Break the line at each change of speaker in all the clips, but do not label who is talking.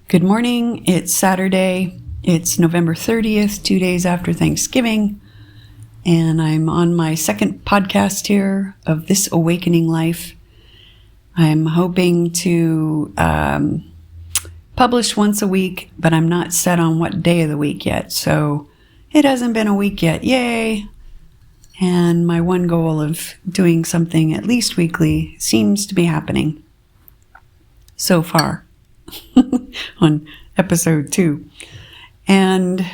Good morning. It's Saturday. It's November 30th, 2 days after Thanksgiving. And I'm on my second podcast here of This Awakening Life. I'm hoping to publish once a week, but I'm not set on what day of the week yet. So it hasn't been a week yet. Yay! And my one goal of doing something at least weekly seems to be happening so far. On episode 2. And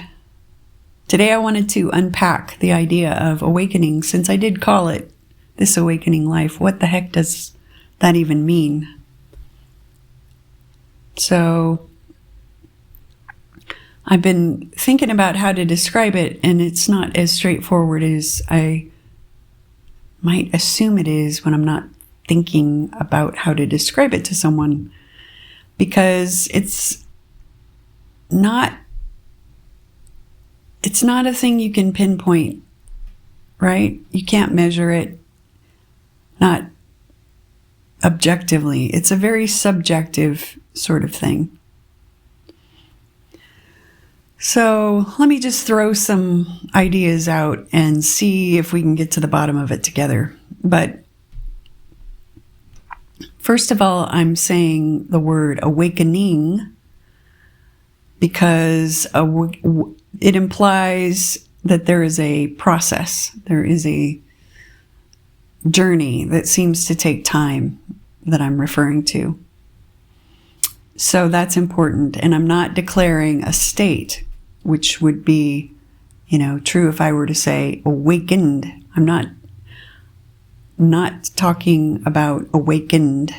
today I wanted to unpack the idea of awakening, since I did call it This Awakening Life. What the heck does that even mean? So I've been thinking about how to describe it, and it's not as straightforward as I might assume it is when I'm not thinking about how to describe it to someone. Because it's not a thing you can pinpoint, right? You can't measure it, not objectively. It's a very subjective sort of thing. So let me just throw some ideas out and see if we can get to the bottom of it together. But first of all, I'm saying the word awakening because it implies that there is a process, there is a journey that seems to take time that I'm referring to. So that's important. And I'm not declaring a state, which would be, true if I were to say awakened. I'm not talking about awakened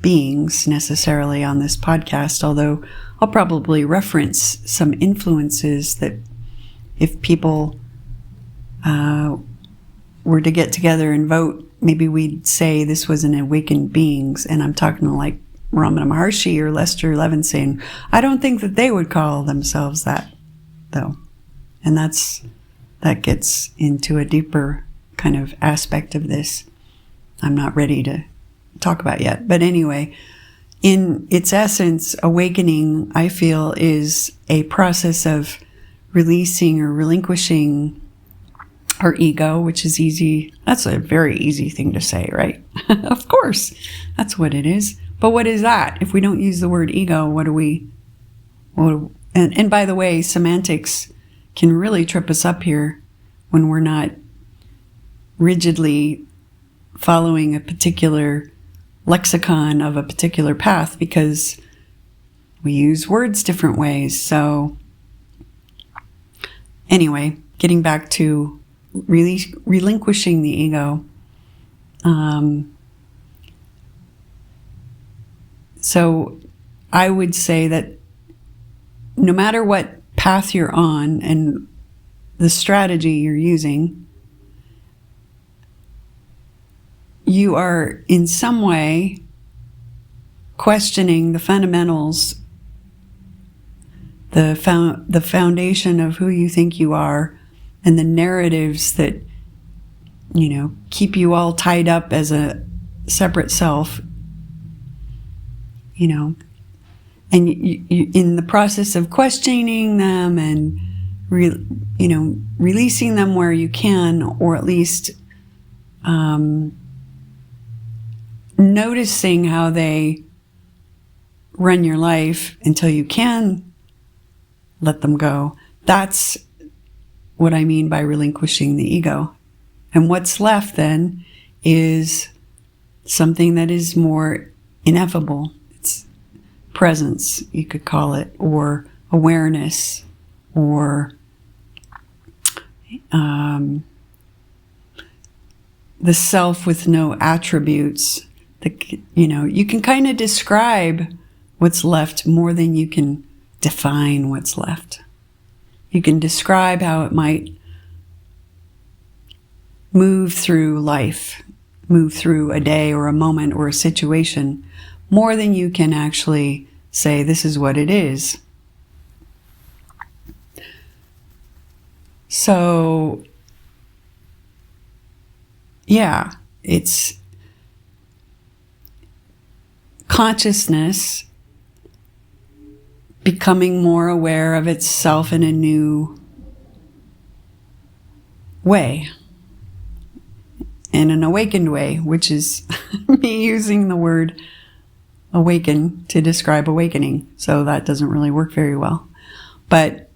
beings necessarily on this podcast, although I'll probably reference some influences that if people were to get together and vote, maybe we'd say this was an awakened beings. And I'm talking like Ramana Maharshi or Lester Levinson. I don't think that they would call themselves that, though. And that gets into a deeper kind of aspect of this I'm not ready to talk about yet. But anyway, in its essence, awakening, I feel, is a process of releasing or relinquishing our ego, which is easy. That's a very easy thing to say, right? Of course, that's what it is. But what is that? If we don't use the word ego, and by the way, semantics can really trip us up here when we're not rigidly following a particular lexicon of a particular path, because we use words different ways. So anyway, getting back to relinquishing the ego. So I would say that no matter what path you're on and the strategy you're using, you are in some way questioning the fundamentals, the foundation of who you think you are, and the narratives that, keep you all tied up as a separate self, and you in the process of questioning them and, releasing them where you can, or at least noticing how they run your life until you can let them go. That's what I mean by relinquishing the ego. And what's left then is something that is more ineffable. It's presence, you could call it, or awareness, or the self with no attributes. You can kind of describe what's left more than you can define what's left. You can describe how it might move through life, move through a day or a moment or a situation, more than you can actually say, this is what it is. So, yeah, it's consciousness becoming more aware of itself in a new way, in an awakened way, which is me using the word awaken to describe awakening. So that doesn't really work very well. But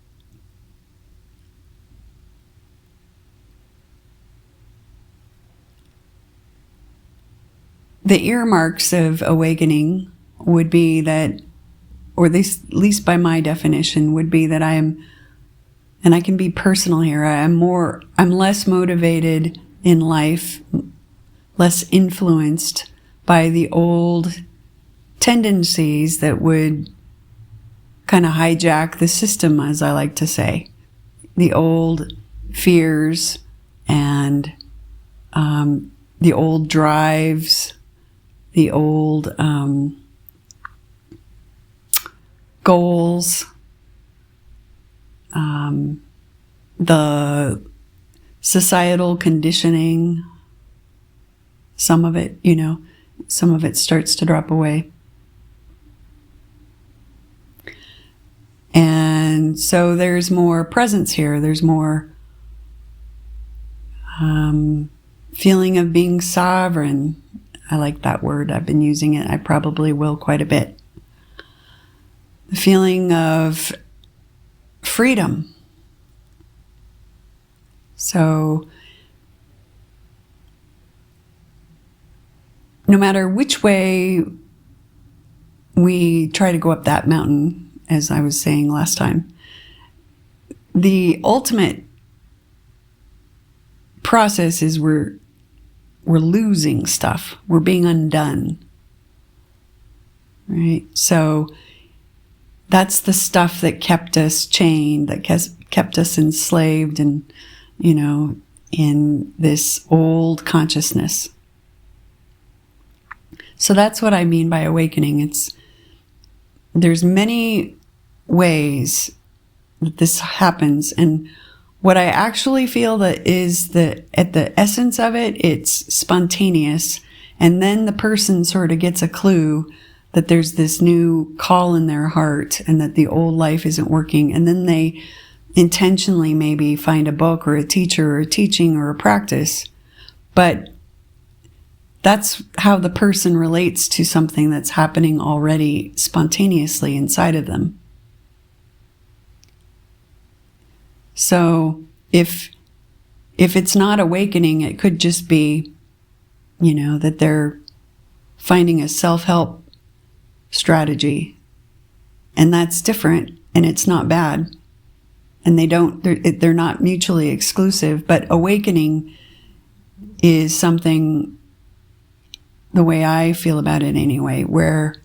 the earmarks of awakening would be that, or at least by my definition, would be that I am, and I can be personal here, I'm less motivated in life, less influenced by the old tendencies that would kind of hijack the system, as I like to say. The old fears and the old drives, the old goals, the societal conditioning, some of it starts to drop away. And so there's more presence here. There's more feeling of being sovereign. I like that word. I've been using it. I probably will quite a bit. The feeling of freedom. So no matter which way we try to go up that mountain, as I was saying last time, the ultimate process is we're losing stuff. We're being undone. Right? So that's the stuff that kept us chained, that kept us enslaved and, in this old consciousness. So that's what I mean by awakening. There's many ways that this happens, and what I actually feel that is at the essence of it, it's spontaneous, and then the person sort of gets a clue that there's this new call in their heart and that the old life isn't working, and then they intentionally maybe find a book or a teacher or a teaching or a practice, but that's how the person relates to something that's happening already spontaneously inside of them. So if it's not awakening, it could just be, that they're finding a self-help strategy, and that's different, and it's not bad, and they're not mutually exclusive. But awakening is something, the way I feel about it anyway, where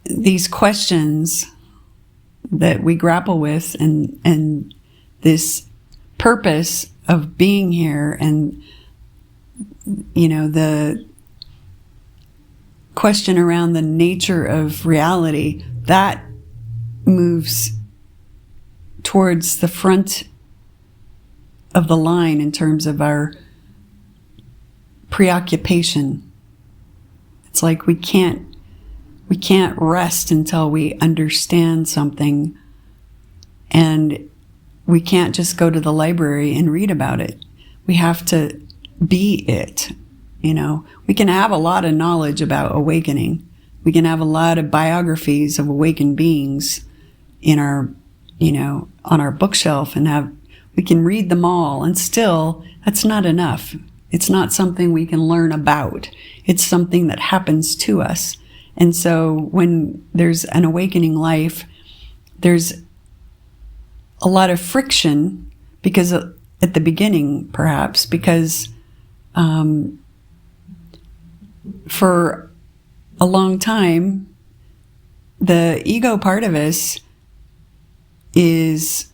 these questions that we grapple with and this purpose of being here, and the question around the nature of reality, that moves towards the front of the line in terms of our preoccupation. It's like we can't rest until we understand something, and we can't just go to the library and read about it. We have to be it. We can have a lot of knowledge about awakening. We can have a lot of biographies of awakened beings in our, on our bookshelf, and we can read them all, and still that's not enough. It's not something we can learn about. It's something that happens to us. And so when there's an awakening life, there's a lot of friction, because at the beginning, perhaps, because for a long time, the ego part of us is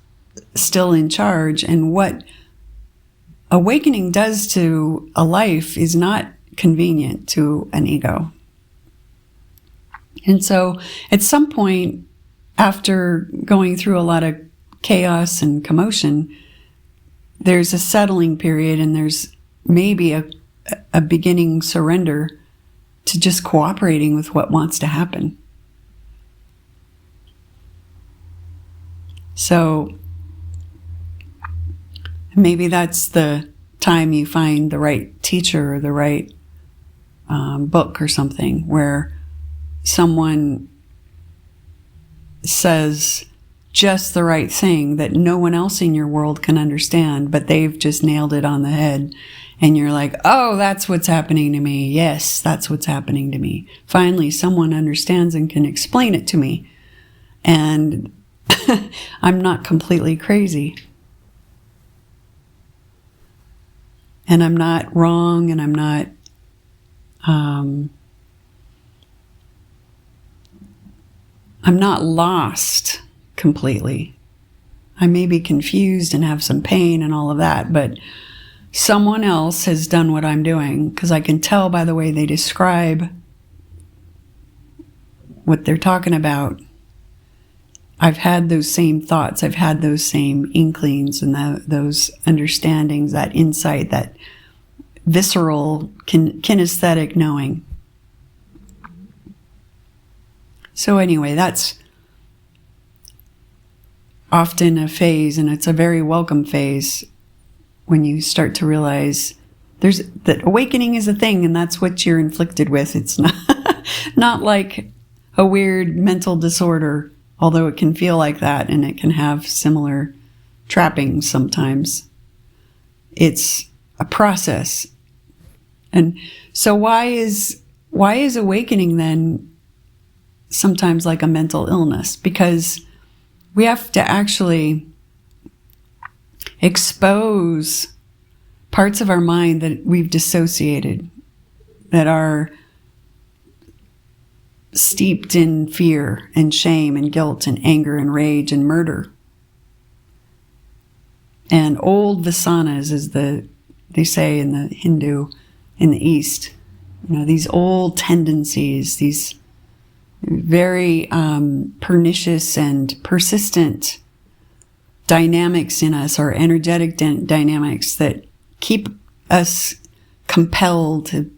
still in charge, and what awakening does to a life is not convenient to an ego. And so at some point, after going through a lot of chaos and commotion, there's a settling period, and there's maybe a beginning surrender to just cooperating with what wants to happen. So maybe that's the time you find the right teacher or the right book or something, where someone says just the right thing that no one else in your world can understand, but they've just nailed it on the head. And you're like, oh, that's what's happening to me. Yes, that's what's happening to me. Finally, someone understands and can explain it to me. And I'm not completely crazy. And I'm not wrong, and I'm not lost completely. I may be confused and have some pain and all of that, but someone else has done what I'm doing, because I can tell by the way they describe what they're talking about. I've had those same thoughts. I've had those same inklings and those understandings, that insight, that visceral, kinesthetic knowing. So anyway, that's often a phase, and it's a very welcome phase when you start to realize that awakening is a thing, and that's what you're inflicted with. It's not like a weird mental disorder, although it can feel like that, and it can have similar trappings sometimes. It's a process. And so why is awakening then sometimes like a mental illness? Because we have to actually expose parts of our mind that we've dissociated, that are steeped in fear and shame and guilt and anger and rage and murder. And old vasanas, as they say in the Hindu, in the East, these old tendencies, these very pernicious and persistent dynamics in us, or energetic dynamics that keep us compelled to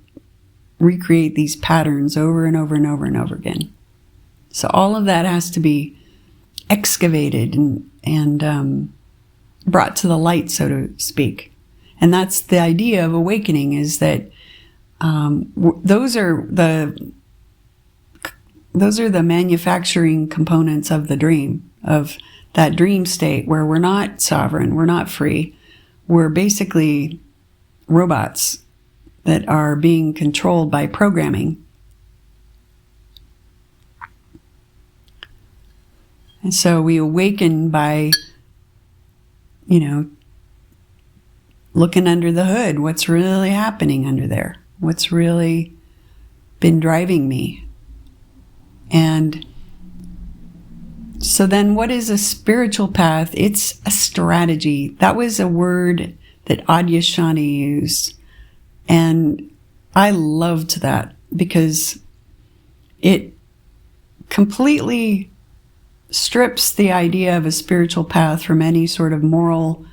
recreate these patterns over and over and over and over again. So all of that has to be excavated and brought to the light, so to speak. And that's the idea of awakening, is that those are the manufacturing components of the dream, of that dream state where we're not sovereign, we're not free. We're basically robots that are being controlled by programming. And so we awaken by, looking under the hood. What's really happening under there? What's really been driving me? And so then what is a spiritual path? It's a strategy. That was a word that Adyashanti used. And I loved that, because it completely strips the idea of a spiritual path from any sort of moral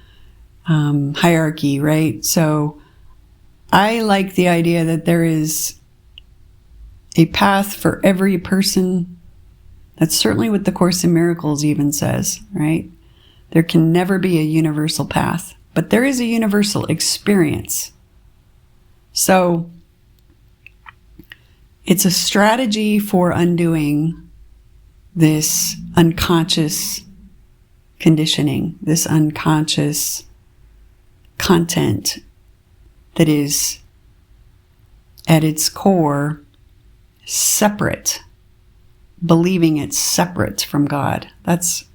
hierarchy, right? So I like the idea that there is a path for every person. That's certainly what the Course in Miracles even says, right? There can never be a universal path, but there is a universal experience. So it's a strategy for undoing this unconscious conditioning, this unconscious content that is at its core separate, believing it's separate from God. That's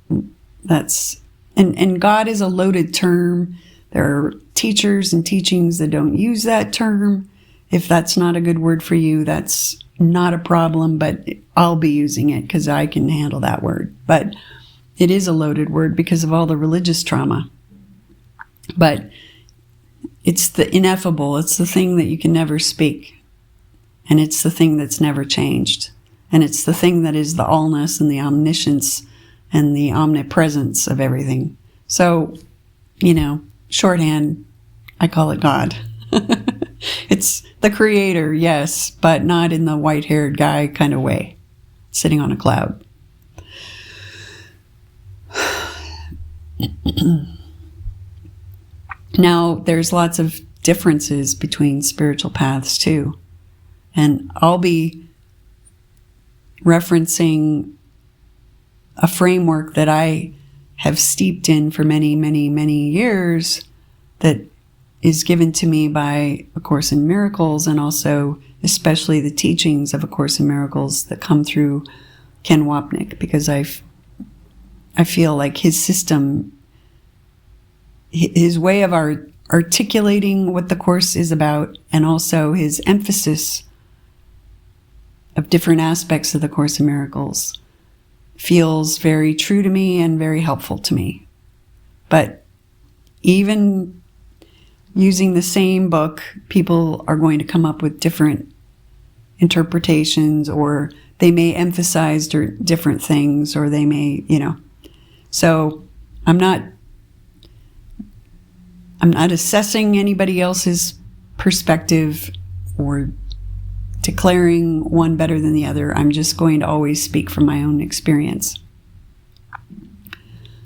and God is a loaded term. There are teachers and teachings that don't use that term. If that's not a good word for you, that's not a problem, but I'll be using it because I can handle that word. But it is a loaded word because of all the religious trauma. But it's the ineffable. It's the thing that you can never speak. And it's the thing that's never changed. And it's the thing that is the allness and the omniscience and the omnipresence of everything. So, shorthand, I call it God. The creator, yes, but not in the white-haired guy kind of way, sitting on a cloud. Now, there's lots of differences between spiritual paths too. And I'll be referencing a framework that I have steeped in for many, many, many years that is given to me by A Course in Miracles, and also especially the teachings of A Course in Miracles that come through Ken Wapnick, because I feel like his system, his way of articulating what the Course is about, and also his emphasis of different aspects of the Course in Miracles feels very true to me and very helpful to me. But even using the same book, people are going to come up with different interpretations, or they may emphasize different things, or they may, So I'm not assessing anybody else's perspective or declaring one better than the other. I'm just going to always speak from my own experience.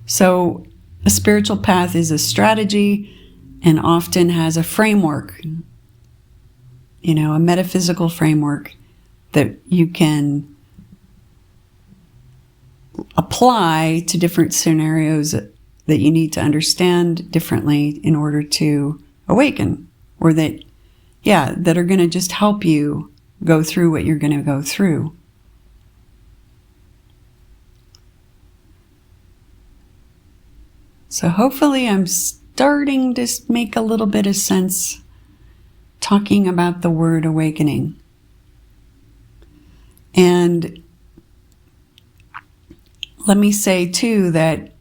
So a spiritual path is a strategy and often has a framework, a metaphysical framework that you can apply to different scenarios that you need to understand differently in order to awaken, or that are going to just help you go through what you're going to go through. So hopefully I'm starting to make a little bit of sense talking about the word awakening. And let me say too that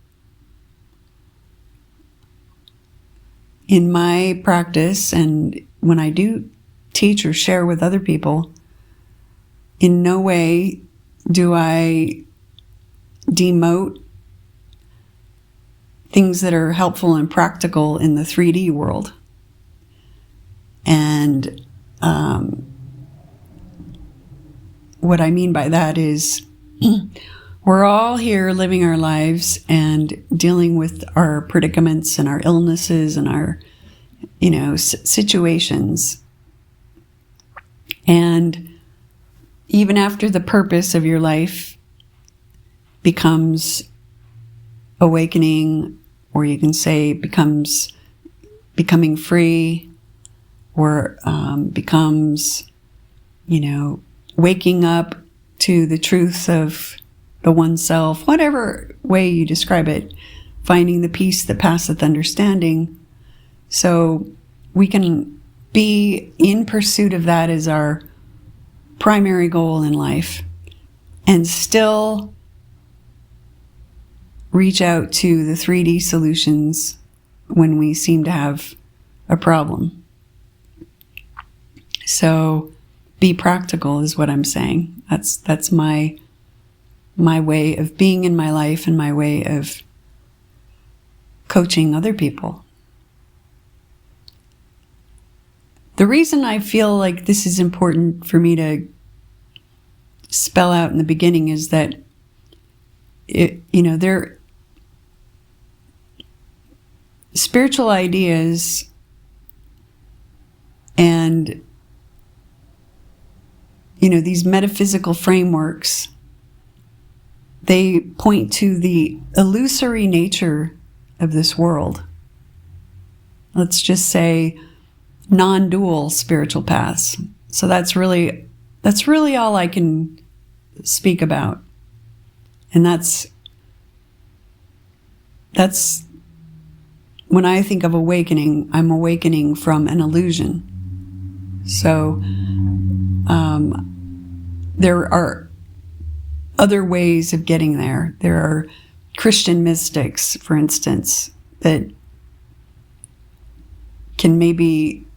in my practice, and when I do teach or share with other people, in no way do I demote things that are helpful and practical in the 3D world. And what I mean by that is we're all here living our lives and dealing with our predicaments and our illnesses and our, situations. And even after the purpose of your life becomes awakening, or you can say becomes becoming free, or becomes, waking up to the truth of the oneself, whatever way you describe it, finding the peace that passeth understanding. So we can be in pursuit of that as our primary goal in life, and still reach out to the 3D solutions when we seem to have a problem. So be practical is what I'm saying. That's my way of being in my life, and my way of coaching other people. The reason I feel like this is important for me to spell out in the beginning is that there spiritual ideas and these metaphysical frameworks, they point to the illusory nature of this world. Let's just say non-dual spiritual paths. So that's really all I can speak about. And that's when I think of awakening, I'm awakening from an illusion. So there are other ways of getting there. There are Christian mystics, for instance, that can maybe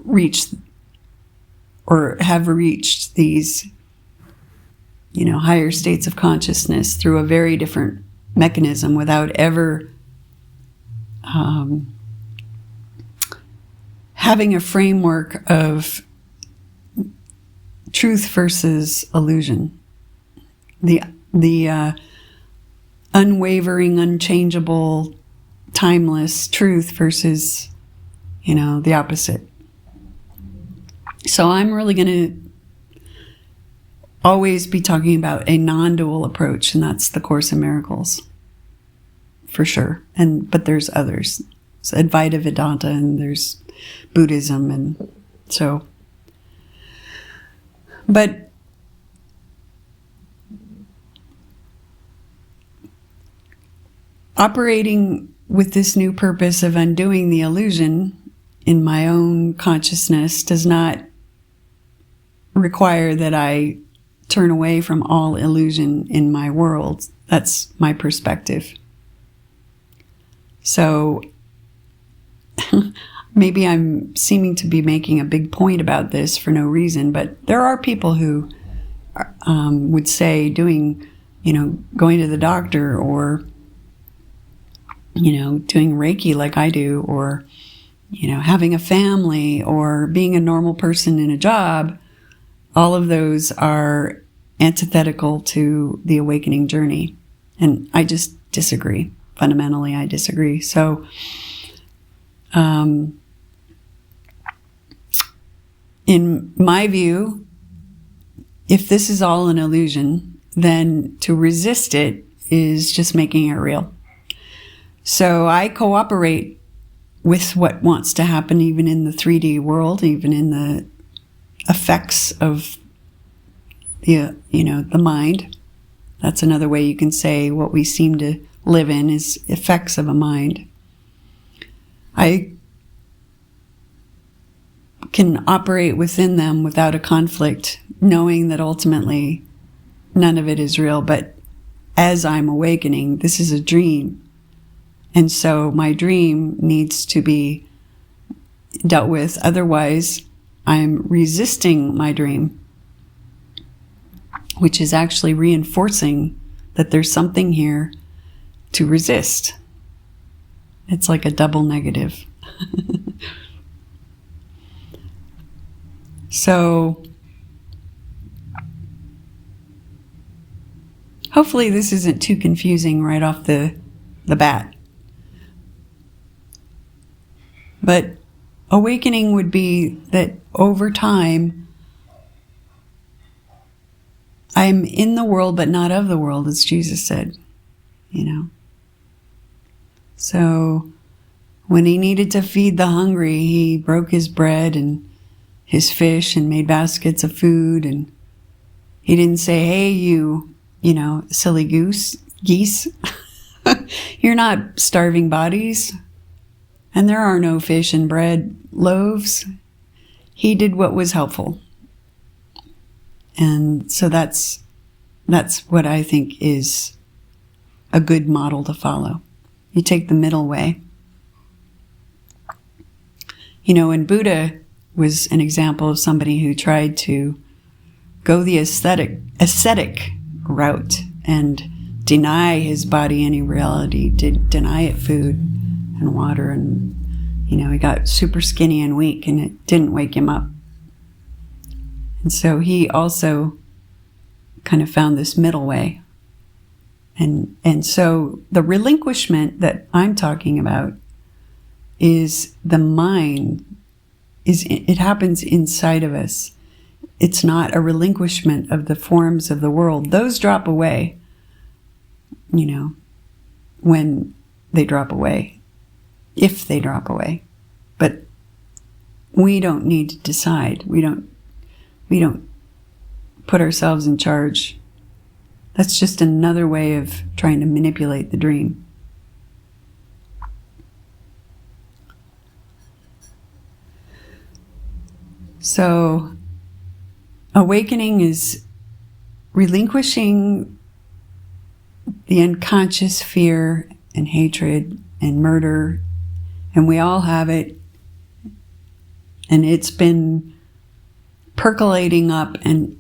reach or have reached these, higher states of consciousness through a very different mechanism without ever having a framework of truth versus illusion. The unwavering, unchangeable, timeless truth versus, the opposite. So I'm really going to always be talking about a non-dual approach, and that's the Course in Miracles, for sure. But there's others. It's Advaita Vedanta, and there's Buddhism, and so. But operating with this new purpose of undoing the illusion in my own consciousness does not require that I turn away from all illusion in my world. That's my perspective. So maybe I'm seeming to be making a big point about this for no reason, but there are people who would say going to the doctor, or doing Reiki like I do, or having a family, or being a normal person in a job, all of those are antithetical to the awakening journey. And I just disagree. Fundamentally, I disagree. So, in my view, if this is all an illusion, then to resist it is just making it real. So I cooperate with what wants to happen, even in the 3D world, even in the effects of the mind. That's another way you can say what we seem to live in is effects of a mind. I can operate within them without a conflict, knowing that ultimately none of it is real. But as I'm awakening, this is a dream. And so my dream needs to be dealt with. Otherwise, I'm resisting my dream, which is actually reinforcing that there's something here to resist. It's like a double negative. So hopefully this isn't too confusing right off the bat. But awakening would be that over time, I'm in the world, but not of the world, as Jesus said, So when he needed to feed the hungry, he broke his bread and his fish and made baskets of food. And he didn't say, hey, you silly geese, you're not starving bodies. And there are no fish and bread loaves. He did what was helpful. And so that's what I think is a good model to follow. You take the middle way. And Buddha was an example of somebody who tried to go the ascetic route and deny his body any reality, deny it food and water, and he got super skinny and weak, and it didn't wake him up. And so he also kind of found this middle way. And so the relinquishment that I'm talking about is the mind. It happens inside of us. It's not a relinquishment of the forms of the world. Those drop away, when they drop away, if they drop away. But we don't need to decide. We don't put ourselves in charge. That's just another way of trying to manipulate the dream. So, awakening is relinquishing the unconscious fear and hatred and murder, and we all have it, and it's been percolating up and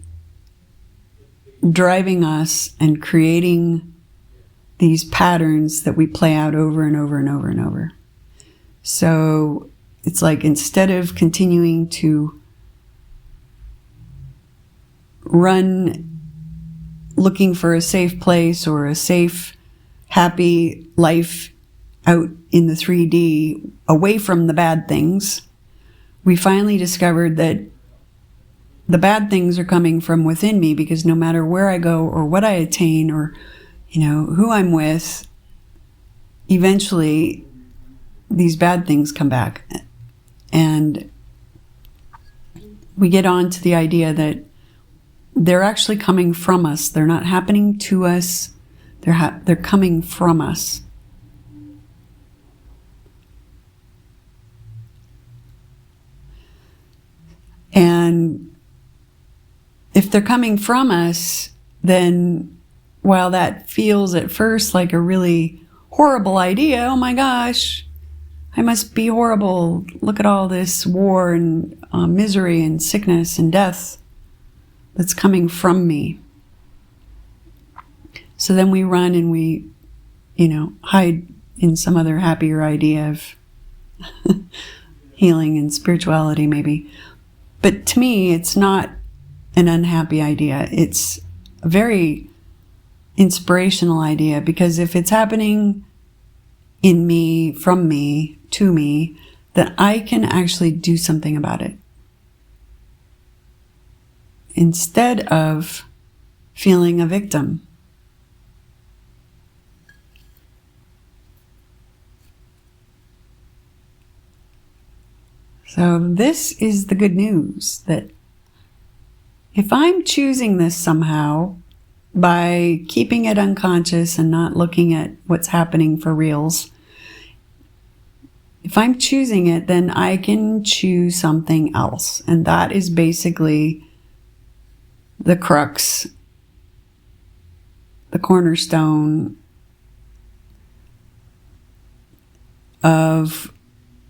driving us and creating these patterns that we play out over and over and over and over. So it's like, instead of continuing to run looking for a safe place or a safe, happy life out in the 3D, away from the bad things, we finally discovered that the bad things are coming from within me, because no matter where I go or what I attain or, who I'm with, eventually these bad things come back. And we get on to the idea that they're actually coming from us. They're not happening to us. They're coming from us. And if they're coming from us, then while that feels at first like a really horrible idea, oh my gosh, I must be horrible. Look at all this war and misery and sickness and death that's coming from me. So then we run and we, hide in some other happier idea of healing and spirituality maybe. But to me, it's not an unhappy idea. It's a very inspirational idea, because if it's happening in me, from me, to me, then I can actually do something about it. Instead of feeling a victim. So this is the good news, that if I'm choosing this somehow by keeping it unconscious and not looking at what's happening for reals, if I'm choosing it, then I can choose something else. And that is basically the crux, the cornerstone of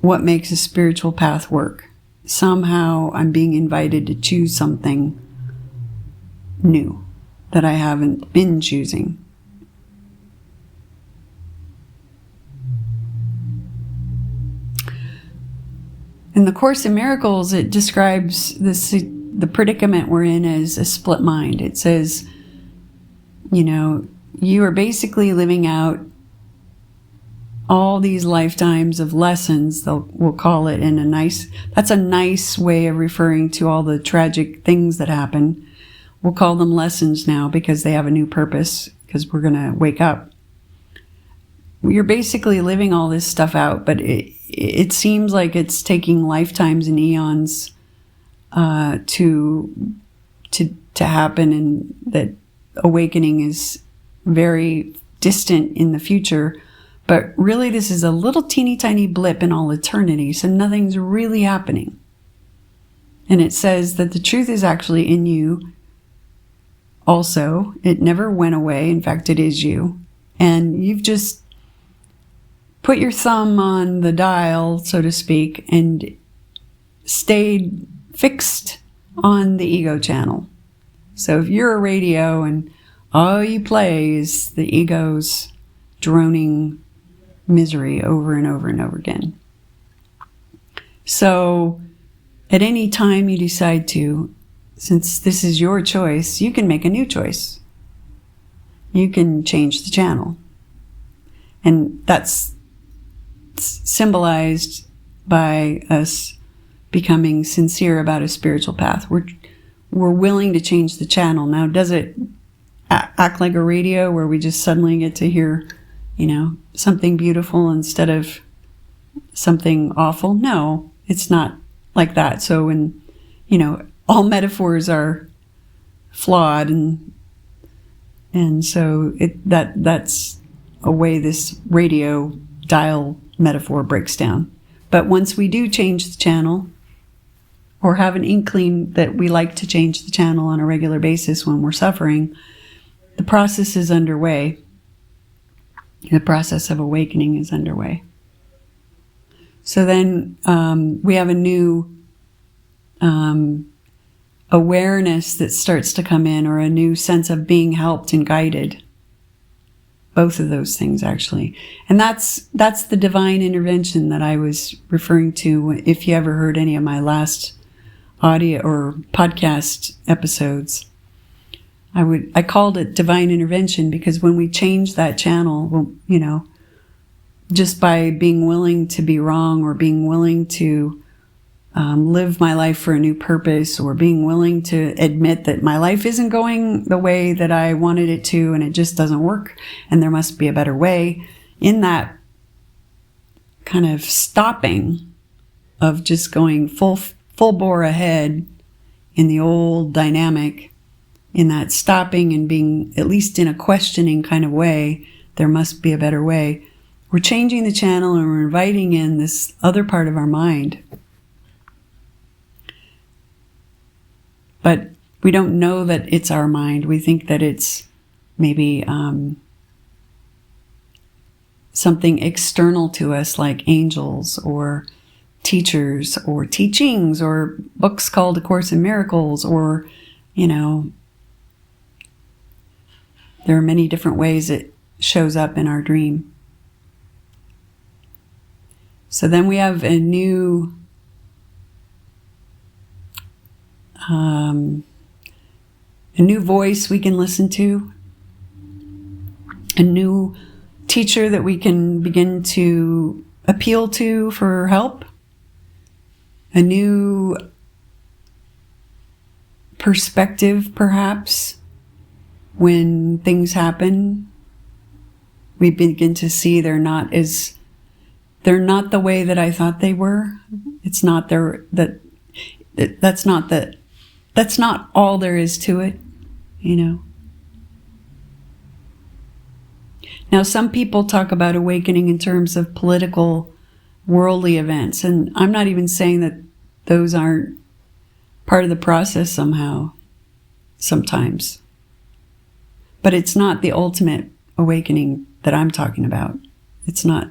what makes a spiritual path work. Somehow I'm being invited to choose something new that I haven't been choosing. In the Course in Miracles, it describes the predicament we're in as a split mind. It says, you are basically living out all these lifetimes of lessons, we'll call it, that's a nice way of referring to all the tragic things that happen. We'll call them lessons now because they have a new purpose, because we're going to wake up. You're basically living all this stuff out, but it seems like it's taking lifetimes and eons to happen, and that awakening is very distant in the future. But really, this is a little teeny tiny blip in all eternity, so nothing's really happening. And it says that the truth is actually in you also. It never went away. In fact, it is you. And you've just put your thumb on the dial, so to speak, and stayed fixed on the ego channel. So if you're a radio and all you play is the ego's droning misery over and over and over again. So at any time you decide to, since this is your choice, you can make a new choice. You can change the channel. And that's symbolized by us becoming sincere about a spiritual path. We're willing to change the channel. Now, does it act like a radio where we just suddenly get to hear something beautiful instead of something awful? No, it's not like that. So when, all metaphors are flawed, and so that's a way this radio dial metaphor breaks down. But once we do change the channel, or have an inkling that we like to change the channel on a regular basis when we're suffering, the process is underway. The process of awakening is underway. So then we have a new awareness that starts to come in, or a new sense of being helped and guided. Both of those things, actually. And that's the divine intervention that I was referring to. If you ever heard any of my last audio or podcast episodes, I called it divine intervention, because when we change that channel, well, just by being willing to be wrong, or being willing to live my life for a new purpose, or being willing to admit that my life isn't going the way that I wanted it to, and it just doesn't work, and there must be a better way, in that kind of stopping of just going full bore ahead in the old dynamic, in that stopping and being, at least in a questioning kind of way, there must be a better way. We're changing the channel, and we're inviting in this other part of our mind. But we don't know that it's our mind. We think that it's maybe something external to us, like angels or teachers or teachings or books called A Course in Miracles, or, there are many different ways it shows up in our dream. So then we have a new voice we can listen to, a new teacher that we can begin to appeal to for help, a new perspective, perhaps. When things happen, we begin to see they're not the way that I thought they were. It's not that's not all there is to it, Now, some people talk about awakening in terms of political, worldly events, and I'm not even saying that those aren't part of the process sometimes. But it's not the ultimate awakening that I'm talking about. It's not,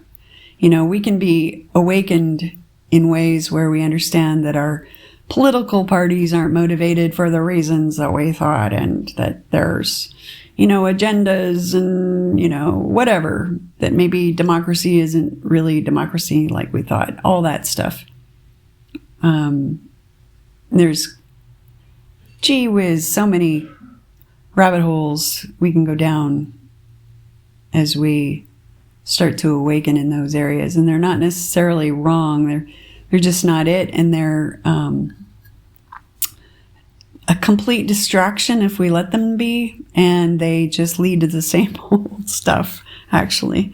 we can be awakened in ways where we understand that our political parties aren't motivated for the reasons that we thought, and that there's, agendas and, whatever, that maybe democracy isn't really democracy like we thought, all that stuff. There's, gee whiz, so many rabbit holes we can go down as we start to awaken in those areas, and they're not necessarily wrong. They're just not it, and they're a complete distraction if we let them be, and they just lead to the same old stuff, actually,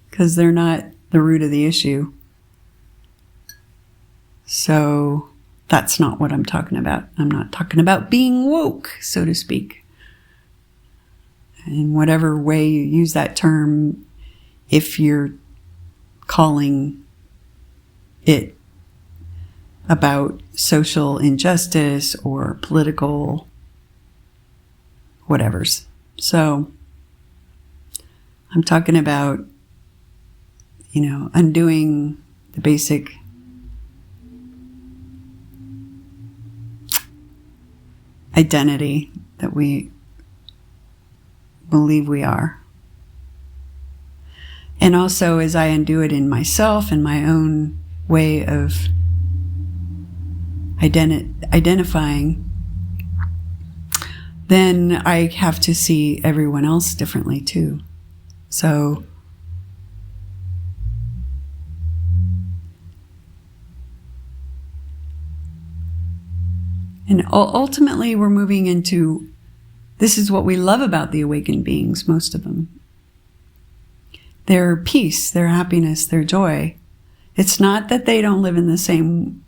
because they're not the root of the issue. So that's not what I'm talking about. I'm not talking about being woke, so to speak. In whatever way you use that term, if you're calling it about social injustice or political whatevers. So I'm talking about, undoing the basic identity that we believe we are. And also, as I undo it in myself and my own way of identifying, then I have to see everyone else differently too. So and ultimately we're moving into, this is what we love about the awakened beings, most of them. Their peace, their happiness, their joy. It's not that they don't live in the same,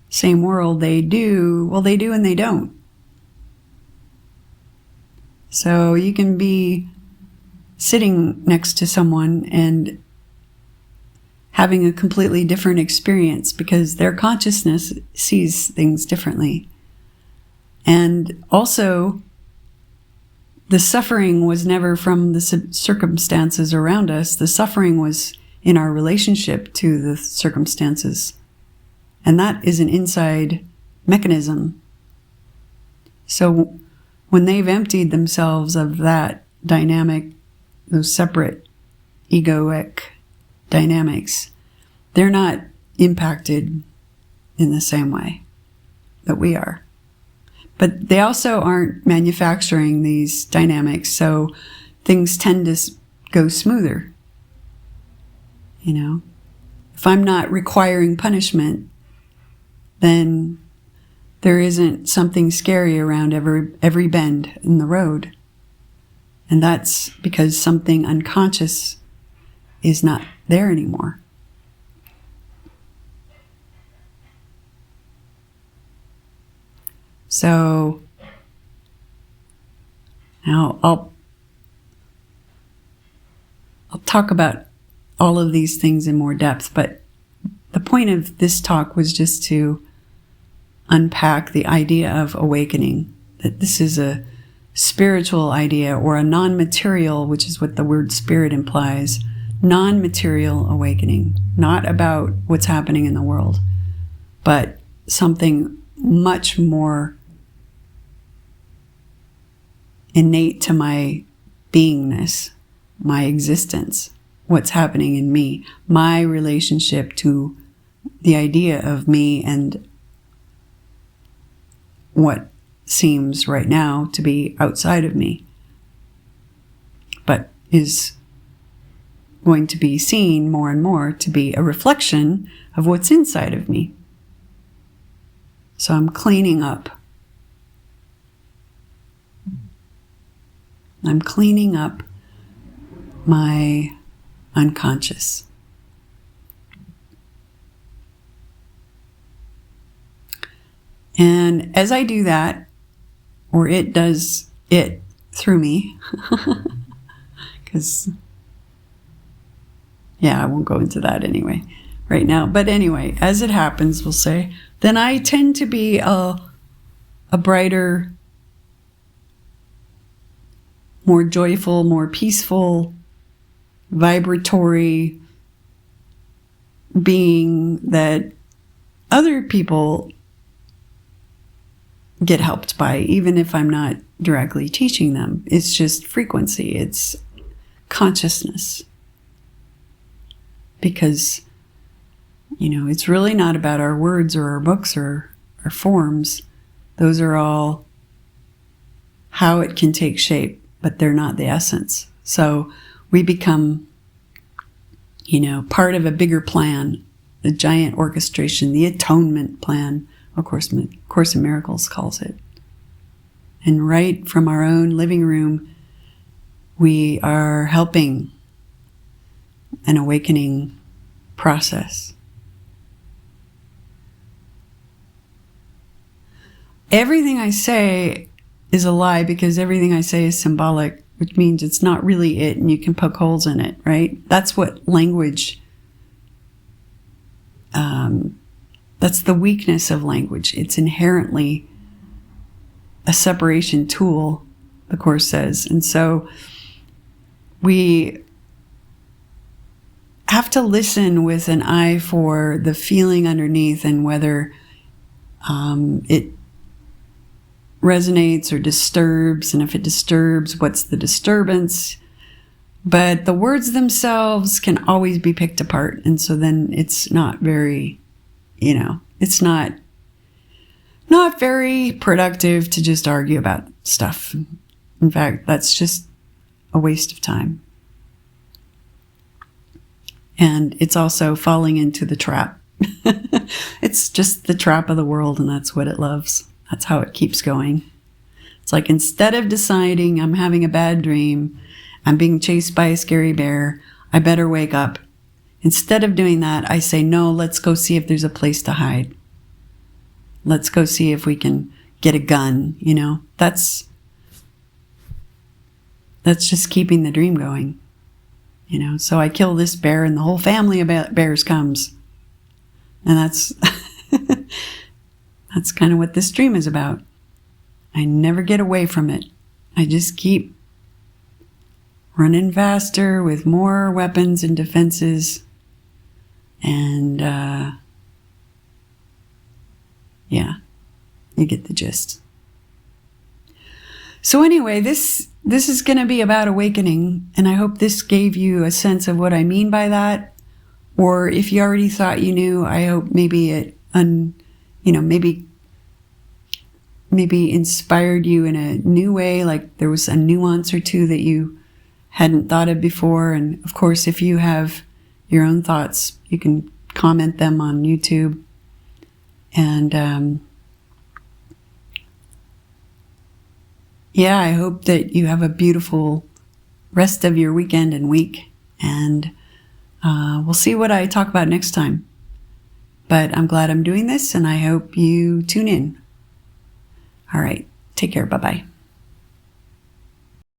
same world. They do. Well, they do and they don't. So you can be sitting next to someone and having a completely different experience because their consciousness sees things differently. And also, the suffering was never from the circumstances around us. The suffering was in our relationship to the circumstances. And that is an inside mechanism. So when they've emptied themselves of that dynamic, those separate egoic dynamics, they're not impacted in the same way that we are. But they also aren't manufacturing these dynamics, so things tend to go smoother. If I'm not requiring punishment, then there isn't something scary around every bend in the road. And that's because something unconscious is not there anymore. So now I'll talk about all of these things in more depth, but the point of this talk was just to unpack the idea of awakening, that this is a spiritual idea or a non-material, which is what the word spirit implies, non-material awakening, not about what's happening in the world, but something much more innate to my beingness, my existence, what's happening in me, my relationship to the idea of me and what seems right now to be outside of me, but is going to be seen more and more to be a reflection of what's inside of me. So I'm cleaning up. I'm cleaning up my unconscious. And as I do that, or it does it through me, because, I won't go into that anyway right now. But anyway, as it happens, we'll say, then I tend to be a brighter, more joyful, more peaceful, vibratory being that other people get helped by, even if I'm not directly teaching them. It's just frequency. It's consciousness. Because, it's really not about our words or our books or our forms. Those are all how it can take shape, but they're not the essence. So we become, part of a bigger plan, the giant orchestration, the atonement plan, of course, Course in Miracles calls it. And right from our own living room, we are helping an awakening process. Everything I say is a lie because everything I say is symbolic, which means it's not really it and you can poke holes in it, right? That's what language, that's the weakness of language. It's inherently a separation tool, the Course says. And so we have to listen with an eye for the feeling underneath and whether it resonates or disturbs. And if it disturbs, what's the disturbance? But the words themselves can always be picked apart. And so then it's not very, it's not very productive to just argue about stuff. In fact, that's just a waste of time. And it's also falling into the trap. It's just the trap of the world, and that's what it loves. That's how it keeps going. It's like instead of deciding I'm having a bad dream, I'm being chased by a scary bear, I better wake up. Instead of doing that, I say, no, let's go see if there's a place to hide. Let's go see if we can get a gun, That's just keeping the dream going, So I kill this bear and the whole family of bears comes. And that's that's kind of what this dream is about. I never get away from it. I just keep running faster with more weapons and defenses. And, you get the gist. So anyway, this is going to be about awakening, and I hope this gave you a sense of what I mean by that. Or if you already thought you knew, I hope maybe it maybe maybe inspired you in a new way, like there was a nuance or two that you hadn't thought of before. And of course, if you have your own thoughts, you can comment them on YouTube. And yeah, I hope that you have a beautiful rest of your weekend and week. And we'll see what I talk about next time. But I'm glad I'm doing this, and I hope you tune in. All right. Take care. Bye-bye.